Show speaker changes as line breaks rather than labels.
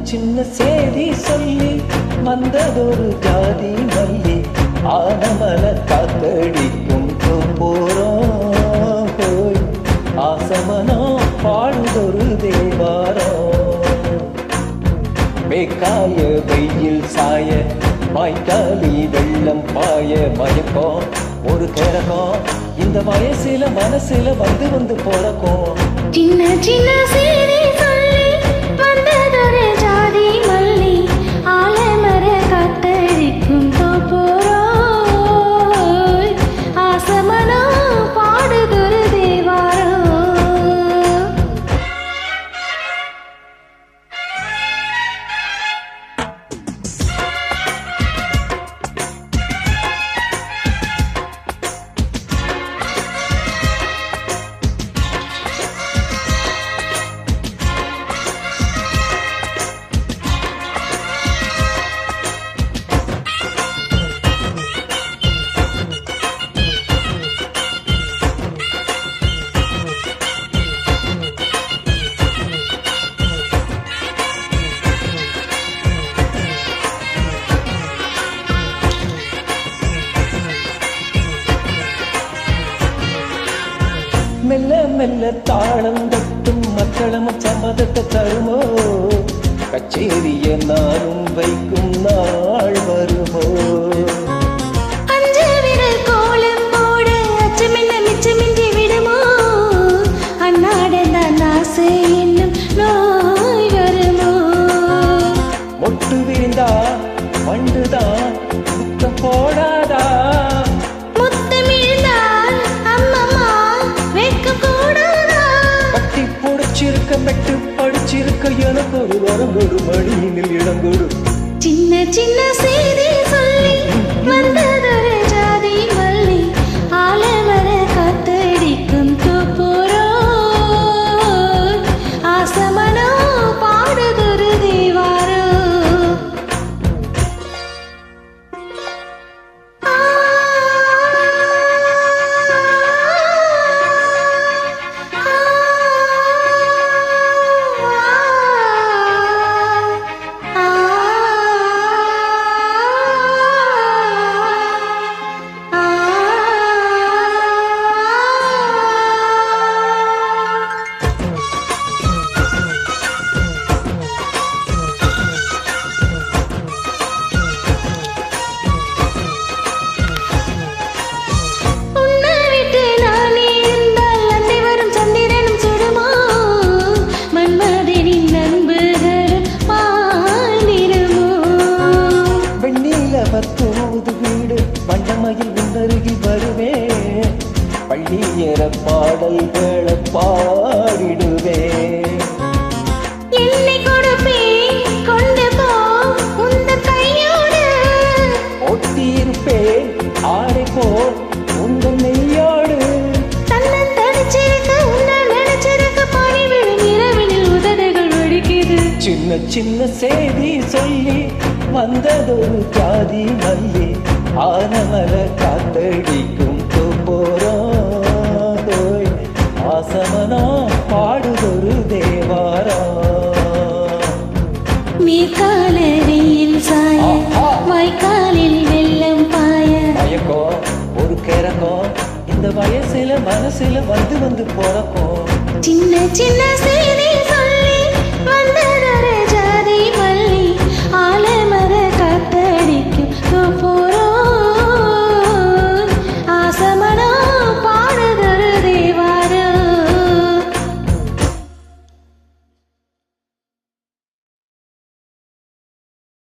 சின்ன சேதி சொல்லி வந்ததொரு ஜாதி மல்லி ஆனமல காத்தடிக்கும் போறோம் போய் ஆசமனோ பாடுதொரு தேவாரம் மேக்காய வெயில் சாய வாய்க்காலி வெள்ளம் பாய மயக்கம் ஒரு கிழக்கம் இந்த வயசுல மனசுல வந்து வந்து போறக்கும்
சின்ன சின்ன சேதி சொல்லி வந்ததொரு ஜாதி மல்லி ஆலமர காத்தடிக்கும் போறோய் ஆசமனோ பாடுதொரு தேவாரம்
மெல்ல மெல்ல தாளம் தட்டும் மக்களம் சம்மதத்தை தருமோ கச்சேரிய நானும் வைக்கும் நாள் வருமோ மொட்டு விரிந்தா வண்டுதான் முத்தம் போடாதா மெட்டு படிச்சிருக்க எனக்கு ஒரு வரங்கொடு மடியினில் இடங்கொடு
சின்ன சின்ன செய்தி சொல்லி வந்ததொரு ஜாதி மல்லி ஆலமர காத்தடிக்கும் போறோய் ஆசமனோ பாடுதொரு தேவாரம்
தூது வீடு வண்டமையில் உன்னருகி வருவே பள்ளி ஏற பாடல்களை பாடிடுவே ஒட்டியிருப்பேன் ஆடை போல் உங்கள் நெய்யோடு சின்ன சின்ன செய்தி சொல்லி வந்ததொரு ஜாதி மல்லி ஆனமர காத்தடிக்கும் போறோய் ஆசமனோ பாடுதொரு தேவாரம்
மேற்கால வெயில் சாய வாய்க்காலில் வெள்ளம் பாய
மயக்கம் ஒரு கிழக்கம் இந்த வயசுல மனசுல வந்து வந்து போறக்கும்
சின்ன சின்ன செய்தி சொல்ல